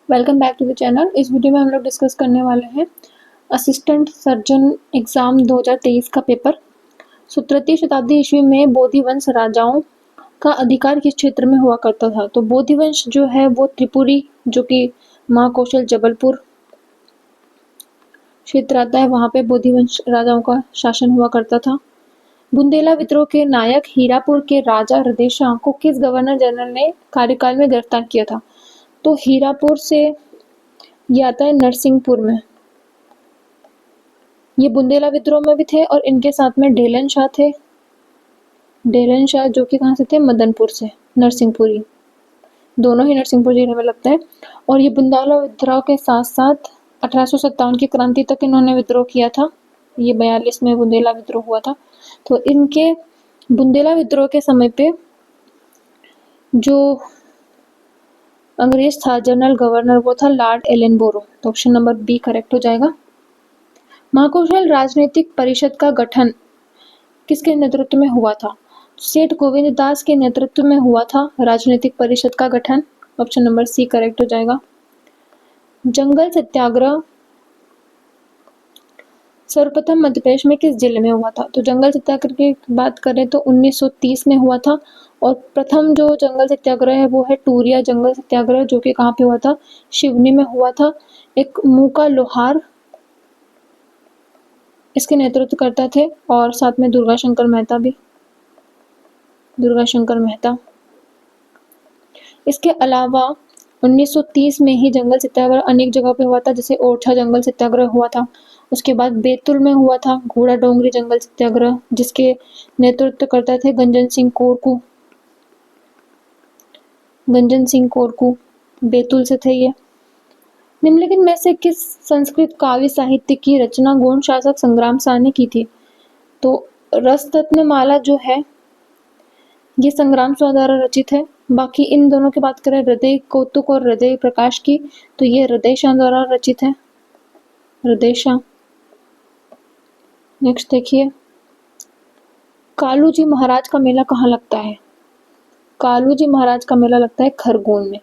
Welcome back to the channel. इस video में हम लोग डिस्कस करने वाले हैं असिस्टेंट सर्जन एग्जाम 2023 का पेपर। तृतीय शताब्दी ईस्वी में बोधि वंश राजाओं का अधिकार किस क्षेत्र में हुआ करता था? तो बोधि वंश जो है वो त्रिपुरी, जो कि महाकौशल जबलपुर क्षेत्र आता है, वहां पे बोधि वंश राजाओं का शासन हुआ करता था। बुंदेला विद्रोह के नायक हीरापुर के राजा हृदय शाह को किस गवर्नर जनरल ने कार्यकाल में गिरफ्तार किया था? तो हीरापुर से ये आता है नरसिंहपुर में। ये बुंदेला विद्रोह में भी थे और इनके साथ में ढेलन शाह थे। ढेलन शाह जो कि कहाँ से थे? मदनपुर से, नरसिंहपुरी, दोनों ही नरसिंहपुर जिले में लगता है। और ये बुंदेला विद्रोह के साथ साथ 1857 की क्रांति तक इन्होंने विद्रोह किया था। ये 42 में बुंदेला विद्रोह हुआ था। तो इनके बुंदेला विद्रोह के समय पे जो अंग्रेज था जनरल गवर्नर, वो था लॉर्ड एलनबोरो। तो ऑप्शन नंबर बी करेक्ट हो जाएगा। महाकौशल राजनीतिक परिषद का गठन किसके नेतृत्व में हुआ था? सेठ गोविंद दास के नेतृत्व में हुआ था राजनीतिक परिषद का गठन। ऑप्शन नंबर सी करेक्ट हो जाएगा। जंगल सत्याग्रह सर्वप्रथम मध्य प्रदेश में किस जिले में हुआ था? तो जंगल सत्याग्रह की बात करें तो 1930 में हुआ था। और प्रथम जो जंगल सत्याग्रह है वो है टूरिया जंगल सत्याग्रह, जो कि कहाँ पे हुआ था? सिवनी में हुआ था। एक मूका लोहार इसके नेतृत्व करता थे और साथ में दुर्गा शंकर मेहता भी, दुर्गा शंकर मेहता। इसके अलावा 1930 में ही जंगल सत्याग्रह अनेक जगह पे हुआ था, जैसे ओरछा जंगल सत्याग्रह हुआ था। उसके बाद बैतूल में हुआ था घोड़ा डोंगरी जंगल सत्याग्रह, जिसके नेतृत्व करता थे गंजन सिंह कोरकू। गंजन सिंह कोरकू बैतूल से थे ये। निम्नलिखित में से किस संस्कृत काव्य साहित्य की रचना गोंड शासक संग्राम शाह ने की थी? तो रसरत्नमाला जो है ये संग्राम शाह द्वारा रचित है। बाकी इन दोनों की बात करें, हृदय कौतुक और हृदय प्रकाश की, तो ये हृदय शाह द्वारा रचित है, हृदय शाह। नेक्स्ट देखिए, कालू जी महाराज का मेला कहाँ लगता है? कालू जी महाराज का मेला लगता है खरगोन में।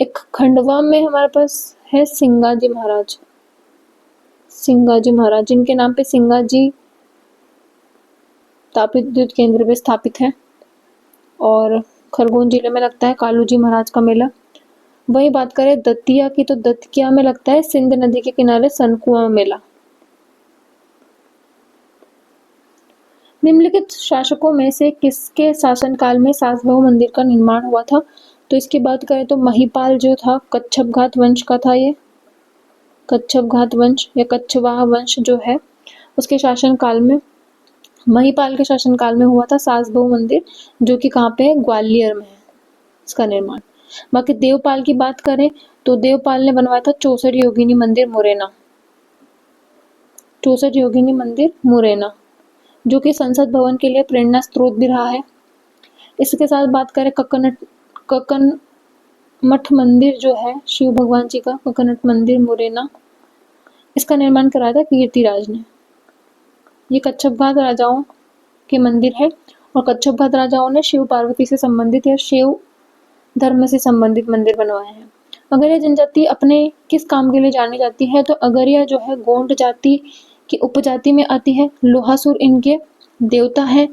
एक खंडवा में हमारे पास है सिंगाजी महाराज, सिंगाजी महाराज जिनके नाम पे सिंगाजी ताप विद्युत केंद्र पे स्थापित है। और खरगोन जिले में लगता है कालू जी महाराज का मेला। वही बात करें दतिया की, तो दतिया में लगता है सिंध नदी के किनारे सनकुआ मेला। निम्नलिखित शासकों में से किसके शासनकाल में सासबहू मंदिर का निर्माण हुआ था? तो इसकी बात करें तो महिपाल जो था कच्छप घात वंश का था। ये कच्छप घात वंश या कच्छवाह वंश जो है उसके शासनकाल में, महिपाल के शासनकाल में हुआ था सासबहू मंदिर, जो कि कहाँ पे है? ग्वालियर में है इसका निर्माण। बाकी देवपाल की बात करें तो देवपाल ने बनवाया था 64 योगिनी मंदिर मुरैना, 64 योगिनी मंदिर मुरैना, जो कि संसद भवन के लिए प्रेरणा स्रोत भी रहा है। इसके साथ बात करें कक्कन मठ मंदिर जो है शिव भगवान जी का, कक्कनट मंदिर मुरैना, इसका निर्माण कराया था कीर्तिराज ने। ये कच्छप घात राजाओं के मंदिर है और कच्छप घात राजाओं ने शिव पार्वती से संबंधित या शिव धर्म से संबंधित मंदिर बनवाए हैं। अगरिया जनजाति अपने किस काम के लिए जानी जाती है? तो अगरिया जो है गोंड जाति की उपजाति में आती है। लोहासुर इनके देवता है।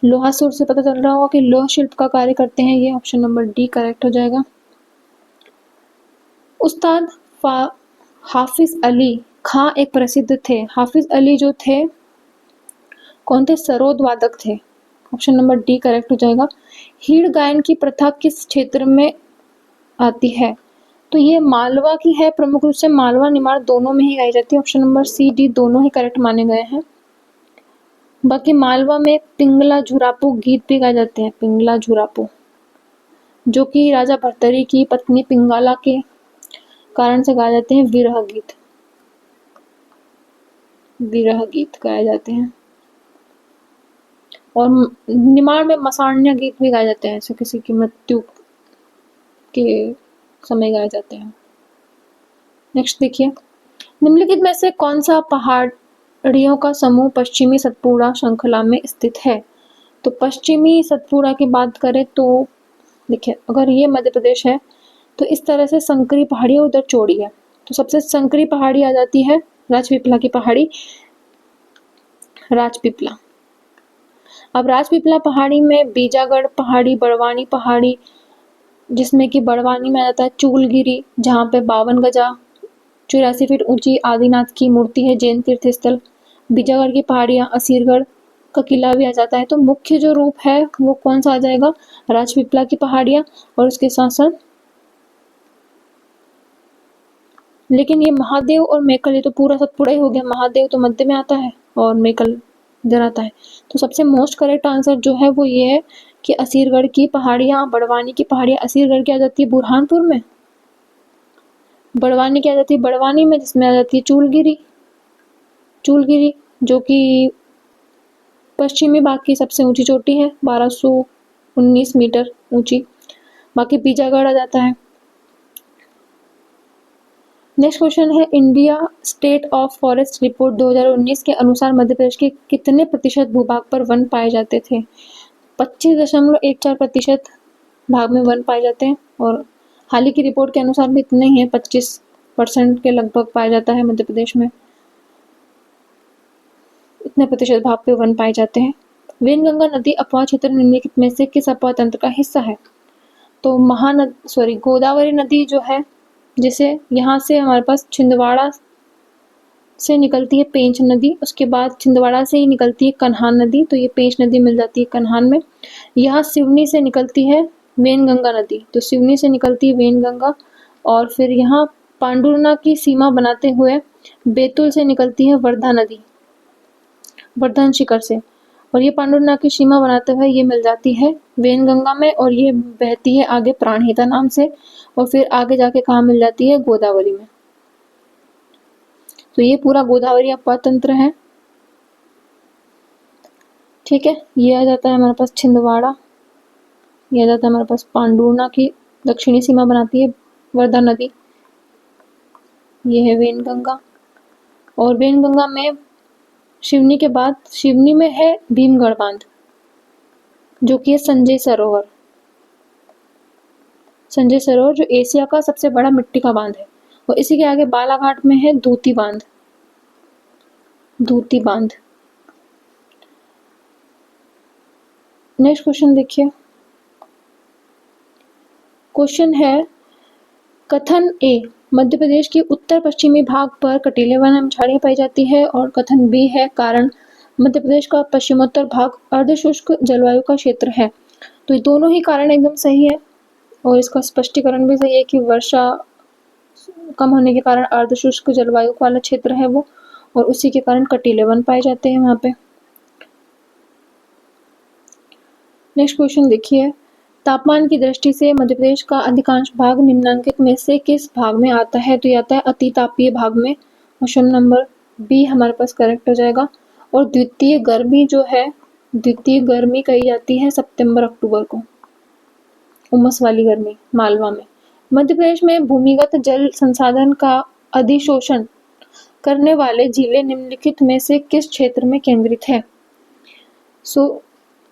लोहासुर से पता चल रहा होगा कि लोह शिल्प का कार्य करते हैं ये। ऑप्शन नंबर डी करेक्ट हो जाएगा। उस्ताद हाफिज अली खां एक प्रसिद्ध थे। हाफिज अली जो थे कौन थे? सरोद वादक थे। ऑप्शन नंबर डी करेक्ट हो जाएगा। हीड़ गायन की प्रथा किस क्षेत्र में आती है? तो ये मालवा की है, प्रमुख रूप से मालवा निमाड़ दोनों में ही गाई जाती है। ऑप्शन नंबर सी डी दोनों ही करेक्ट माने गए हैं। बाकी मालवा में पिंगला झुरापू गीत भी गाए जाते हैं। पिंगला झुरापू जो कि राजा भर्तरी की पत्नी पिंगाला के कारण से गाए जाते हैं। विरह गीत, विरह गीत गाए जाते हैं। और निमाड़ में मसाण्य गीत भी गाए जाते हैं, ऐसे किसी की मृत्यु के समय गाए जाते हैं। नेक्स्ट देखिए, निम्नलिखित में से कौन सा पहाड़ियों का समूह पश्चिमी सतपुड़ा श्रृंखला में स्थित है? तो पश्चिमी सतपुड़ा की बात करें तो देखिए, अगर ये मध्य प्रदेश है तो इस तरह से संकरी पहाड़ी और उधर चौड़ी है। तो सबसे संकरी पहाड़ी आ जाती है राजपीपला की पहाड़ी, राजपीपला। अब राजपीपला पहाड़ी में बीजागढ़ पहाड़ी, बड़वानी पहाड़ी, जिसमें कि बड़वानी में आ जाता है चूलगिरी, जहाँ पे 52 गजा 84 फीट ऊंची आदिनाथ की मूर्ति है, जैन तीर्थ स्थल। बीजागढ़ की पहाड़ियाँ, असीरगढ़ का किला भी आ जाता है। तो मुख्य जो रूप है वो कौन सा आ जाएगा, राजपीपला की पहाड़ियाँ और उसके साथ साथ, लेकिन ये महादेव और मेकल ये तो पूरा सतपुड़ा ही हो गया। महादेव तो मध्य में आता है और मेकल इधर आता है। तो सबसे मोस्ट करेक्ट आंसर जो है वो ये है कि असीरगढ़ की पहाड़ियाँ, बड़वानी की पहाड़ियाँ। असीरगढ़ की आ जाती है बुरहानपुर में, बड़वानी की आ जाती है बड़वानी में, जिसमें आ जाती है चूलगिरी, चूलगिरी जो कि पश्चिमी भाग की सबसे ऊंची चोटी है, 1219 मीटर ऊंची। बाकी बीजागढ़ आ जाता है। नेक्स्ट क्वेश्चन है, India state of forest report 2019 के अनुसार मध्य प्रदेश के कितने प्रतिशत भूभाग पर वन पाए जाते थे? 25.14% भाग में वन पाए जाते हैं, और हाल ही की रिपोर्ट के अनुसार भी इतने ही है, 25% के लगभग पाया जाता है मध्य प्रदेश में, इतने प्रतिशत भाग पे वन पाए जाते हैं। वेनगंगा नदी अपवाह क्षेत्र निम्नलिखित में से किस अपवाह तंत्र का हिस्सा है? तो गोदावरी नदी जो है, जिसे यहाँ से हमारे पास छिंदवाड़ा से निकलती है पेंच नदी, उसके बाद छिंदवाड़ा से ही निकलती है कन्हान नदी, तो ये पेंच नदी मिल जाती है कन्हान में। यहाँ सिवनी से निकलती है वेनगंगा नदी, तो सिवनी से निकलती है वेनगंगा, और फिर यहाँ पांडुरना की सीमा बनाते हुए बैतूल से निकलती है वर्धा नदी, वर्धन शिखर से, और ये पांडुरना की सीमा बनाते हुए ये मिल जाती है वेनगंगा में, और ये बहती है आगे प्राणहिता नाम से, और फिर आगे जाके कहाँ मिल जाती है, गोदावरी में। तो ये पूरा गोदावरी अपवाह तंत्र है। ठीक है, ये आ जाता है हमारे पास छिंदवाड़ा, ये आ जाता है हमारे पास पांडुरना की दक्षिणी सीमा बनाती है वर्धा नदी, ये है वेनगंगा। और वेनगंगा में शिवनी के बाद शिवनी में है भीमगढ़ बांध, जो कि है संजय सरोवर, संजय सरोवर जो एशिया का सबसे बड़ा मिट्टी का बांध है। और इसी के आगे बालाघाट में है दूती बांध, दूती बांध। नेक्स्ट क्वेश्चन देखिए, क्वेश्चन है, कथन ए मध्य प्रदेश के उत्तर पश्चिमी भाग पर कटीले वन एवं झाड़ियां पाई जाती है, और कथन बी है कारण मध्य प्रदेश का पश्चिमोत्तर भाग अर्धशुष्क जलवायु का क्षेत्र है। तो ये दोनों ही कारण एकदम सही है, और इसका स्पष्टीकरण भी सही है कि वर्षा कम होने के कारण अर्धशुष्क जलवायु वाला क्षेत्र है वो, और उसी के कारण कटीले वन पाए जाते हैं वहाँ पे। नेक्स्ट क्वेश्चन देखिए, तापमान की दृष्टि से मध्य प्रदेश का अधिकांश भाग निम्नलिखित में से किस भाग में आता है? तो ये आता है अति तापीय भाग में। ऑप्शन नंबर बी हमारे पास करेक्ट हो जाएगा। और द्वितीय गर्मी जो है, द्वितीय गर्मी कही जाती है सितंबर अक्टूबर को, उमस वाली गर्मी मालवा में। मध्य प्रदेश में भूमिगत जल संसाधन का अधिशोषण करने वाले जिले निम्नलिखित में से किस क्षेत्र में केंद्रित है?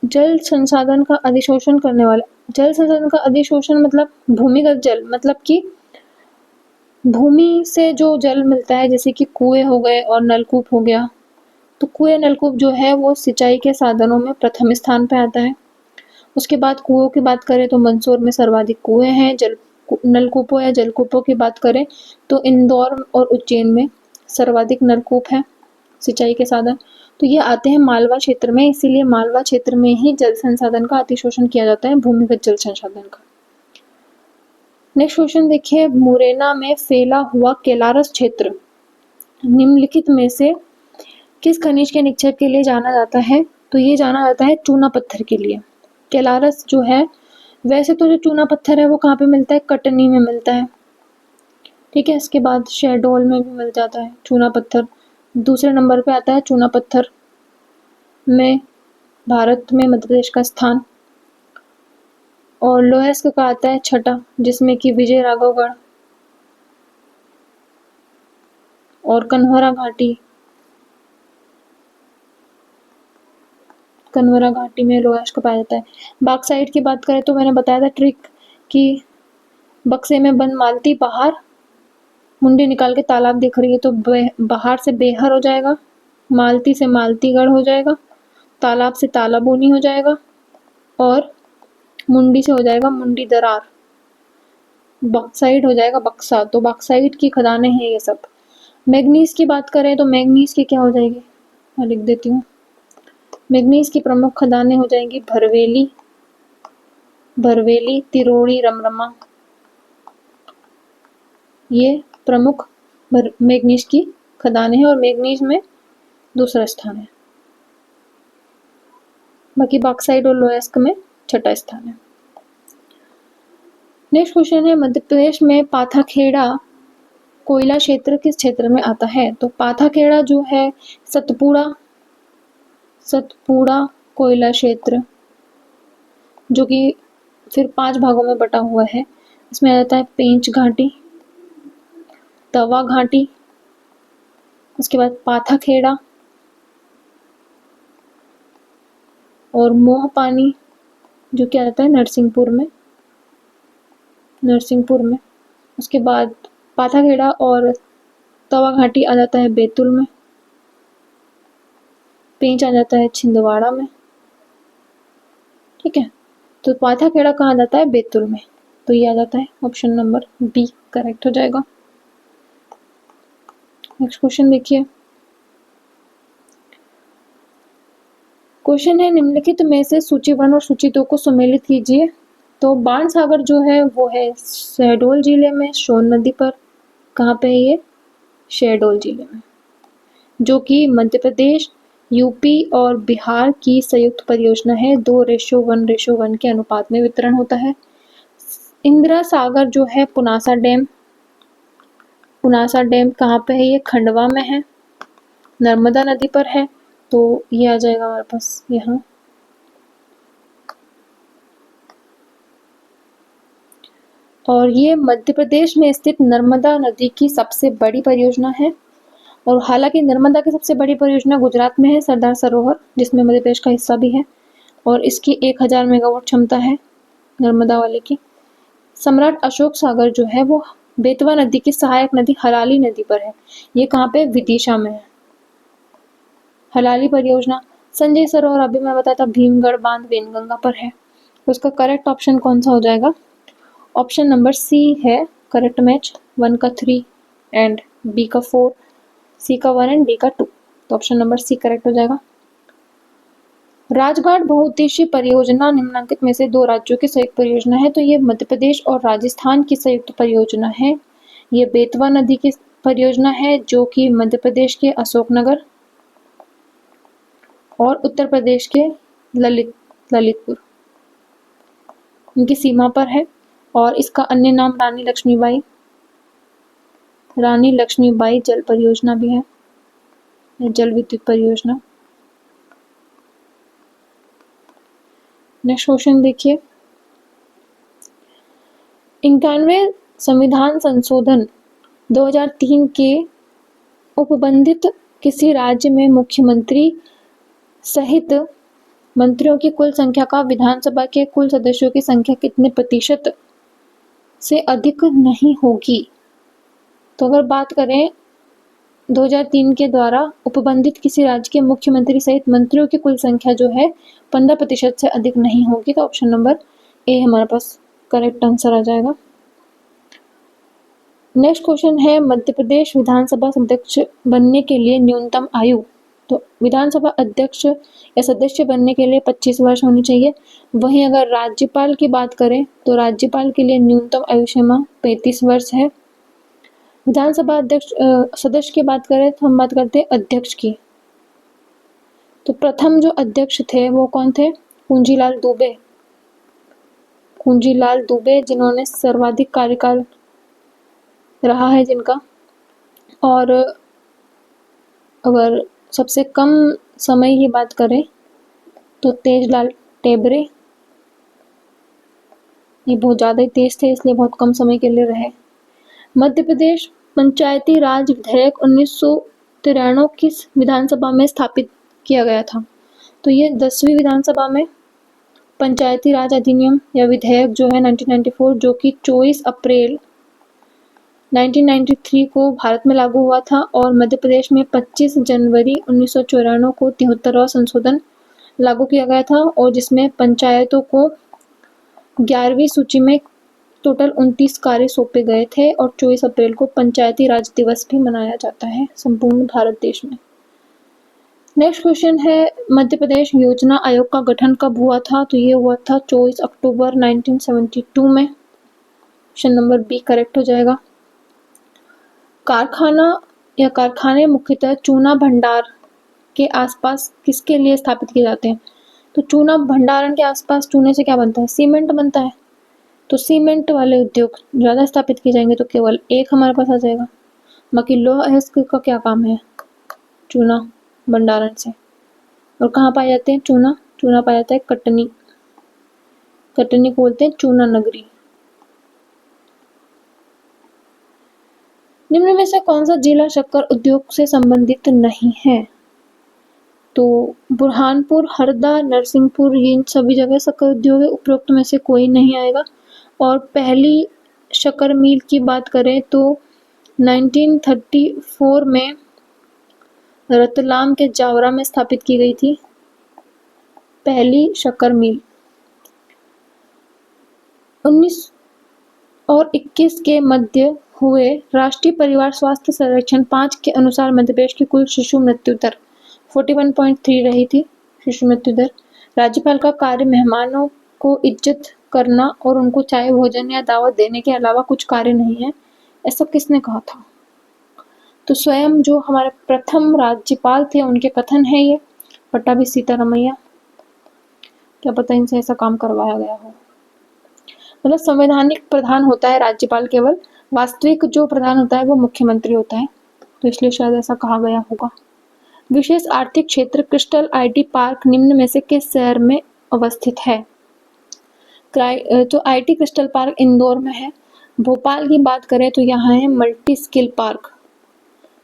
जल संसाधन का अधिशोषण करने वाला, जल संसाधन का अधिशोषण मतलब भूमिगत जल, मतलब कि भूमि से जो जल मिलता है, जैसे कि कुएं हो गए और नलकूप हो गया। तो कुएं नलकूप जो है वो सिंचाई के साधनों में प्रथम स्थान पे आता है। उसके बाद कुओं की बात करें तो मंदसौर में सर्वाधिक कुएं हैं। नलकूपों या जलकूपों की बात करें तो इंदौर और उज्जैन में सर्वाधिक नलकूप है सिंचाई के साधन। तो ये आते हैं मालवा क्षेत्र में, इसीलिए मालवा क्षेत्र में ही जल संसाधन का अतिशोषण किया जाता है, भूमिगत जल संसाधन का। नेक्स्ट क्वेश्चन देखिए, मुरैना में फैला हुआ केलारस क्षेत्र निम्नलिखित में से किस खनिज के निक्षेप के लिए जाना जाता है? तो ये जाना जाता है चूना पत्थर के लिए। केलारस जो है, वैसे तो जो चूना पत्थर है वो कहाँ पे मिलता है, कटनी में मिलता है। ठीक है, इसके बाद शहडोल में भी मिल जाता है चूना पत्थर। दूसरे नंबर पे आता है चूना पत्थर में भारत में मध्य प्रदेश का स्थान। और लोहस्क का आता है छठा, जिसमें कि विजय राघवगढ़ और कन्हौरा घाटी, कन्हौरा घाटी में लोहस्क पाया जाता है। बाक्साइट की बात करें तो मैंने बताया था ट्रिक कि बक्से में बंद मालती बाहर मुंडी निकाल के तालाब देख रही है, तो बाहर से बेहर हो जाएगा, मालती से मालतीगढ़ हो जाएगा, तालाब से तालाबोनी हो जाएगा और मुंडी से हो जाएगा मुंडी दरार, बक्साइड हो जाएगा बक्सा। तो बक्साइड की खदानें हैं ये सब। मैग्नीज की बात करें तो मैग्नीज की क्या हो जाएगी, मैं लिख देती हूँ। मैग्नीज की प्रमुख खदानें हो जाएंगी भरवेली, तिरोड़ी, रमरमा। ये प्रमुख मैग्नीज की खदानें हैं और मैग्नीज में दूसरा स्थान है। बाकी बॉक्साइट और लोएस्क में छठा स्थान है। नेक्स्ट क्वेश्चन है, मध्य प्रदेश में पाथाखेड़ा कोयला क्षेत्र किस क्षेत्र में आता है? तो पाथाखेड़ा जो है सतपुड़ा कोयला क्षेत्र, जो कि फिर 5 भागों में बटा हुआ है। इसमें आ जाता है पेंच घाटी, तवा घाटी, उसके बाद पाथाखेड़ा और मोह पानी, जो कि आता है नरसिंहपुर में। उसके बाद पाथाखेड़ा और तवा घाटी आ जाता है बैतूल में, पेंच आ जाता है छिंदवाड़ा में। ठीक है, तो पाथाखेड़ा कहाँ जाता है? बैतूल में। तो ये आ जाता है ऑप्शन नंबर बी करेक्ट हो जाएगा। नेक्स्ट क्वेश्चन देखिए, क्वेश्चन है निम्नलिखित में से सूची 1 और सूची 2 को सम्मिलित कीजिए। तो बाणसागर जो है वो है शहडोल जिले में, सोन नदी पर। कहाँ पे है ये? शहडोल जिले में, जो कि मध्य प्रदेश, यूपी और बिहार की संयुक्त परियोजना है। 2:1:1 के अनुपात में वितरण होता है। इंदिरा सागर जो है पुनासा डैम कहाँ पे है? ये खंडवा में है, नर्मदा नदी पर है। तो ये आ जाएगा हमारे पास यहाँ। और ये मध्य प्रदेश में स्थित नर्मदा नदी की सबसे बड़ी परियोजना है। और हालांकि नर्मदा की सबसे बड़ी परियोजना गुजरात में है, सरदार सरोवर, जिसमें मध्य प्रदेश का हिस्सा भी है, और इसकी 1000 मेगावाट क्षमता है नर्मदा वाले की। सम्राट अशोक सागर जो है वो बेतवा नदी की सहायक नदी हलाली नदी पर है। ये कहाँ पे? विदिशा में है। हलाली परियोजना संजय सरोवर अभी मैं बताया था भीमगढ़ बांध वेनगंगा पर है। तो उसका करेक्ट ऑप्शन कौन सा हो जाएगा? ऑप्शन नंबर सी है करेक्ट मैच। 1 का 3 एंड बी का 4, सी का 1 एंड डी का 2। तो ऑप्शन नंबर सी करेक्ट हो जाएगा। राजघाट बहुउद्देशीय परियोजना निम्नलिखित में से 2 राज्यों की संयुक्त परियोजना है। तो ये मध्य प्रदेश और राजस्थान की संयुक्त परियोजना है। ये बेतवा नदी की परियोजना है, जो कि मध्य प्रदेश के अशोकनगर और उत्तर प्रदेश के ललितपुर इनकी सीमा पर है। और इसका अन्य नाम रानी लक्ष्मीबाई जल परियोजना भी है, जल विद्युत परियोजना। नेक्स्ट क्वेश्चन देखिए, 91वें संविधान संशोधन 2003 के उपबंधित किसी राज्य में मुख्यमंत्री सहित मंत्रियों की कुल संख्या का विधानसभा के कुल सदस्यों की संख्या कितने प्रतिशत से अधिक नहीं होगी? तो अगर बात करें 2003 के द्वारा उपबंधित किसी राज्य के मुख्यमंत्री सहित मंत्रियों की कुल संख्या जो है 15% से अधिक नहीं होगी। तो ऑप्शन नंबर ए हमारे पास करेक्ट आंसर आ जाएगा। नेक्स्ट क्वेश्चन है, मध्य प्रदेश विधानसभा अध्यक्ष बनने के लिए न्यूनतम आयु। तो विधानसभा अध्यक्ष या सदस्य बनने के लिए 25 वर्ष होनी चाहिए। वहीं अगर राज्यपाल की बात करें तो राज्यपाल के लिए न्यूनतम आयु सीमा 35 वर्ष है। विधानसभा अध्यक्ष सदस्य की बात करें तो हम बात करते हैं अध्यक्ष की। तो प्रथम जो अध्यक्ष थे वो कौन थे? कुंजीलाल दुबे, जिन्होंने सर्वाधिक कार्यकाल रहा है जिनका। और अगर सबसे कम समय की बात करें तो तेजलाल टेबरे, ये बहुत ज़्यादा ही तेज थे इसलिए बहुत कम समय के लिए रहे। मध्य प्रदेश पंचायती राज विधेयक 1993 की विधानसभा में स्थापित किया गया था। तो ये 10वीं विधानसभा में पंचायती राज अधिनियम या विधेयक जो है 1994, जो कि 24 अप्रैल 1993 को भारत में लागू हुआ था, और मध्य प्रदेश में 25 जनवरी 1994 को 73वां संशोधन लागू किया गया था, और जिसमें पंचायतों को 11वीं सूची में टोटल 29 कार्य सौंपे गए थे, और 24 अप्रैल को पंचायती राज दिवस भी मनाया जाता है संपूर्ण भारत देश में। नेक्स्ट क्वेश्चन है, मध्य प्रदेश योजना आयोग का गठन कब हुआ था? तो ये हुआ था 24 अक्टूबर 1972 में। ऑप्शन नंबर बी करेक्ट हो जाएगा। कारखाना या कारखाने मुख्यतः चूना भंडार के आसपास किसके लिए स्थापित किए जाते हैं? तो चूना भंडारण के आसपास चूने से क्या बनता है? सीमेंट बनता है। तो सीमेंट वाले उद्योग ज़्यादा स्थापित किए जाएंगे, तो केवल एक हमारे पास आ जाएगा। बाकी लोहा अयस्क का क्या काम है? चूना भंडारण से। और कहाँ पाए जाते हैं चूना? चूना पाया जाता है कटनी। कटनी को बोलते हैं चूना नगरी। निम्न में से कौन सा जिला शक्कर उद्योग से संबंधित नहीं है? तो बुरहानपुर, हरदा, नरसिंहपुर, ये सभी जगह शक्कर उद्योग है। उपरोक्त में से कोई नहीं आएगा। और पहली शक्कर मिल की बात करें तो 1934 में रतलाम के जावरा में स्थापित की गई थी पहली शक्कर मिल। 19 और 21 के मध्य हुए राष्ट्रीय परिवार स्वास्थ्य सर्वेक्षण 5 के अनुसार मध्य प्रदेश की कुल शिशु मृत्यु दर 41.3 रही थी। शिशु मृत्यु दर। राज्यपाल का कार्य मेहमानों को इज्जत करना और उनको चाय, भोजन या दावत देने के अलावा कुछ कार्य नहीं है, ऐसा किसने कहा था? तो स्वयं जो हमारे प्रथम राज्यपाल थे उनके कथन है ये, पट्टाभी सीतारामैया। क्या पता इनसे ऐसा काम करवाया गया हो। मतलब संवैधानिक प्रधान होता है राज्यपाल, केवल वास्तविक जो प्रधान होता है वो मुख्यमंत्री होता है, तो इसलिए शायद ऐसा कहा गया होगा। विशेष आर्थिक क्षेत्र क्रिस्टल आईटी पार्क निम्न में से किस शहर में अवस्थित है? तो आईटी क्रिस्टल पार्क इंदौर में है। भोपाल की बात करें तो यहाँ है multi skill park.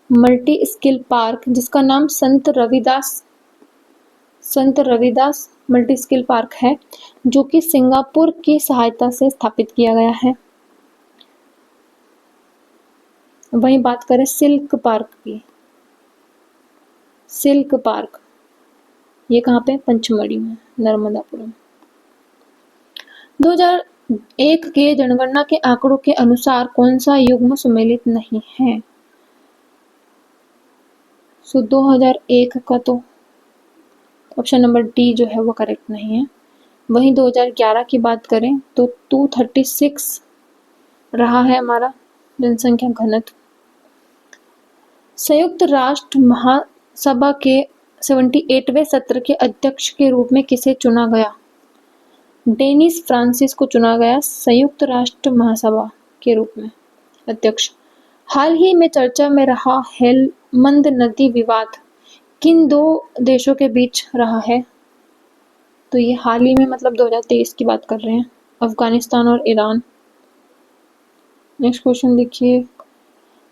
Multi skill park जिसका नाम संत रविदास मल्टी स्किल पार्क है, जो कि सिंगापुर की सहायता से स्थापित किया गया है। वहीं बात करें सिल्क पार्क की, सिल्क पार्क ये कहाँ पे? पंचमढ़ी में, नर्मदापुरम। 2001 के जनगणना के आंकड़ों के अनुसार कौन सा युग्म सुमेलित नहीं है? 2001 का तो ऑप्शन नंबर डी जो है वो करेक्ट नहीं है। वहीं 2011 की बात करें तो 236 रहा है हमारा जनसंख्या घनत्व। संयुक्त राष्ट्र महासभा के 78वें सत्र के अध्यक्ष के रूप में किसे चुना गया? डेनिस फ्रांसिस को चुना गया संयुक्त राष्ट्र महासभा के रूप में अध्यक्ष। हाल ही में चर्चा में रहा हेलमंद नदी विवाद किन दो देशों के बीच रहा है? तो ये हाल ही में मतलब 2023 की बात कर रहे हैं, अफगानिस्तान और ईरान। नेक्स्ट क्वेश्चन देखिए,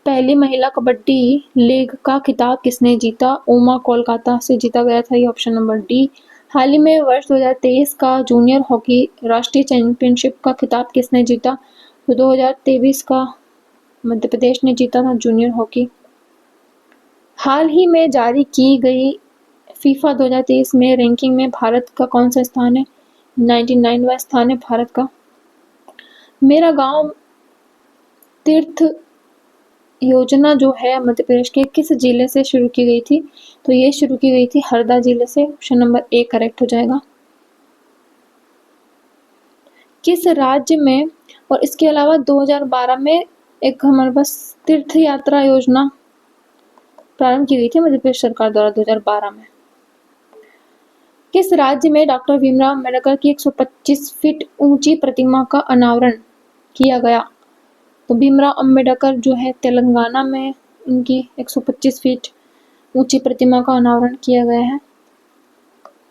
पहली महिला कबड्डी लीग का खिताब किसने जीता? उमा कोलकाता से जीता गया था, ये ऑप्शन नंबर डी। हाल ही में वर्ष 2023 का जूनियर हॉकी राष्ट्रीय चैंपियनशिप का खिताब किसने जीता? तो 2023 का मध्य प्रदेश ने जीता था जूनियर हॉकी। हाल ही में जारी की गई फीफा 2023 में रैंकिंग में भारत का कौन सा स्थान है? 99वां स्थान है भारत का। मेरा गांव तीर्थ योजना जो है मध्य प्रदेश के किस जिले से शुरू की गई थी? तो ये शुरू की गई थी हरदा जिले से। ऑप्शन नंबर ए करेक्ट हो जाएगा। किस राज्य में और इसके अलावा 2012 में एक हमारे पास तीर्थ यात्रा योजना प्रारंभ की गई थी मध्य प्रदेश सरकार द्वारा 2012 में। किस राज्य में डॉक्टर भीमराव अंबेडकर की 125 फीट ऊंची प्रतिमा का अनावरण किया गया? तो भीमराव अंबेडकर जो है तेलंगाना में इनकी 125 फीट ऊंची प्रतिमा का अनावरण किया गया है।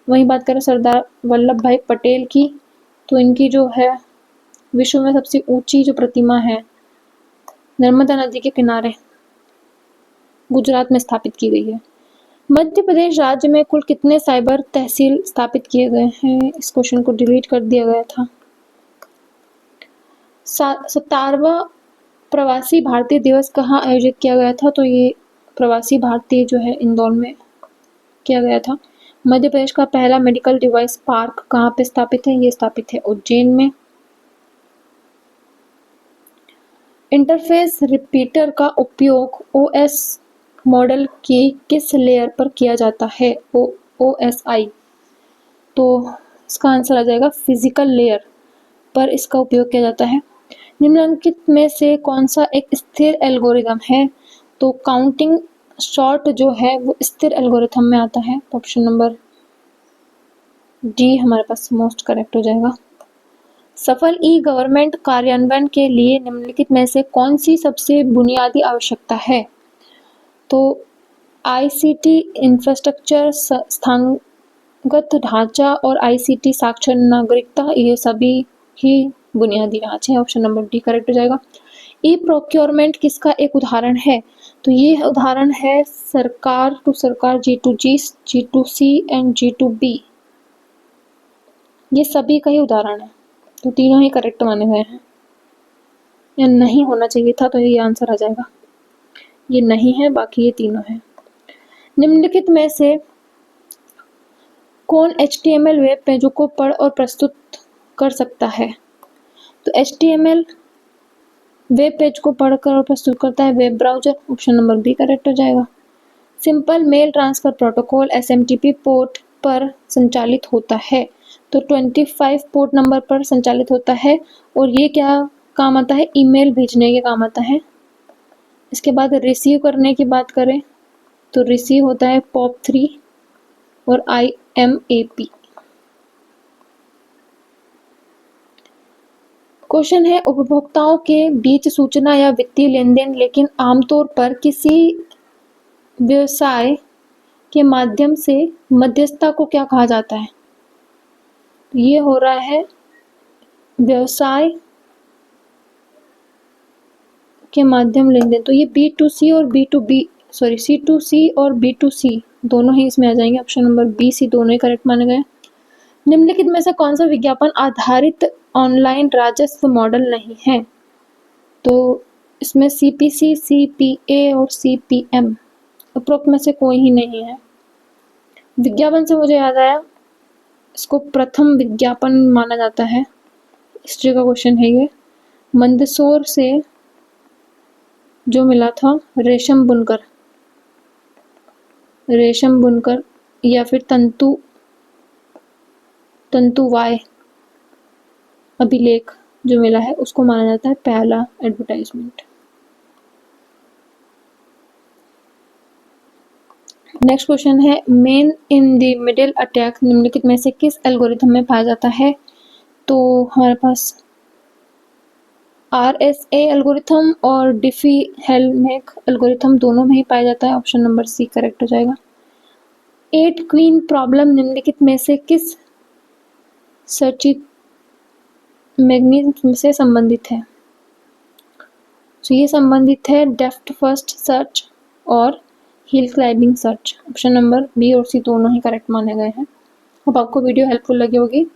वहीं बात करें सरदार वल्लभ भाई पटेल की, तो इनकी जो है विश्व में सबसे ऊंची जो प्रतिमा है नर्मदा नदी के किनारे गुजरात में स्थापित की गई है। मध्य प्रदेश राज्य में कुल कितने साइबर तहसील स्थापित किए गए हैं? इस क्वेश्चन को डिलीट कर दिया गया था। 17वां प्रवासी भारतीय दिवस कहाँ आयोजित किया गया था? तो ये प्रवासी भारतीय जो है इंदौर में किया गया था। मध्य प्रदेश का पहला मेडिकल डिवाइस पार्क कहाँ पे स्थापित है? ये स्थापित है उज्जैन में। इंटरफेस रिपीटर का उपयोग ओएस मॉडल की किस लेयर पर किया जाता है? OSI। तो इसका आंसर आ जाएगा फिजिकल लेयर पर इसका उपयोग किया जाता है। निम्नलिखित में से कौन सा एक स्थिर एल्गोरिदम है? तो काउंटिंग शॉर्ट जो है वो स्थिर एल्गोरिथम में आता है। तो ऑप्शन नंबर डी हमारे पास मोस्ट करेक्ट हो जाएगा। सफल ई गवर्नमेंट कार्यान्वयन के लिए निम्नलिखित में से कौन सी सबसे बुनियादी आवश्यकता है? तो आईसीटी इंफ्रास्ट्रक्चर, संस्थागत ढांचा और आईसीटी साक्षर नागरिकता, ये सभी ही बुनियादी ढांचे हैं। ऑप्शन नंबर डी करेक्ट हो जाएगा। ई प्रोक्योरमेंट किसका एक उदाहरण है? तो ये उदाहरण है सरकार टू सरकार, G2G, G2C एंड G2B। ये सभी का ही उदाहरण है, तो तीनों ही करेक्ट माने गए हैं। या नहीं होना चाहिए था, तो ये आंसर आ जाएगा। ये नहीं है, बाकी ये तीनों हैं। निम्नलिखित में से कौन HTML वेब पेजों को पढ़ और प्रस्तुत कर सकता है? तो HTML वेब पेज को पढ़कर और प्रस्तुत करता है web browser. Option number B correct हो जाएगा। Simple mail transfer protocol SMTP port पर संचालित होता है। तो 25 पोर्ट नंबर पर संचालित होता है और ये क्या काम आता है? ईमेल भेजने के काम आता है। इसके बाद रिसीव करने की बात करें तो रिसीव होता है POP3 और IMAP। क्वेश्चन है उपभोक्ताओं के बीच सूचना या वित्तीय लेनदेन, लेकिन आमतौर पर किसी व्यवसाय के माध्यम से मध्यस्थता को क्या कहा जाता है? ये हो रहा है व्यवसाय के माध्यम लेनदेन। तो ये B2C और C2C और B2C दोनों ही इसमें आ जाएंगे। ऑप्शन नंबर बी, सी दोनों ही करेक्ट माने गए। निम्नलिखित में से कौन सा विज्ञापन आधारित ऑनलाइन राजस्व मॉडल नहीं है? तो इसमें CPC, CPA और CPM उपरोक्त में से कोई ही नहीं है। विज्ञापन से मुझे याद आया, इसको प्रथम विज्ञापन माना जाता है। हिस्ट्री का क्वेश्चन है ये। मंदसौर से जो मिला था रेशम बुनकर या फिर तंतुवाय अभिलेख जो मिला है उसको माना जाता है पहला एडवर्टाइजमेंट। नेक्स्ट क्वेश्चन है man in the middle attack निम्नलिखित में से किस एल्गोरिथम में पाया जाता है? तो हमारे पास RSA एल्गोरिथम और डिफी-हेलमेक एल्गोरिथम दोनों में ही पाया जाता है। ऑप्शन नंबर सी करेक्ट हो जाएगा। 8 क्वीन प्रॉब्लम निम्नलिखित में से किस सर्चित मैग्नीज से संबंधित है? तो ये संबंधित है डेप्थ फर्स्ट सर्च और hill climbing search. Option number B और सी दोनों ही करेक्ट माने गए हैं। अब आपको वीडियो हेल्पफुल लगी होगी।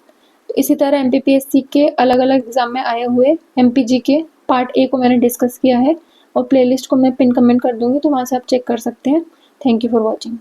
तो इसी तरह MPPSC के अलग अलग एग्जाम में आए हुए MPG के पार्ट A को मैंने डिस्कस किया है और प्लेलिस्ट को मैं पिन कमेंट कर दूंगी, तो वहाँ से आप चेक कर सकते हैं। Thank you for watching.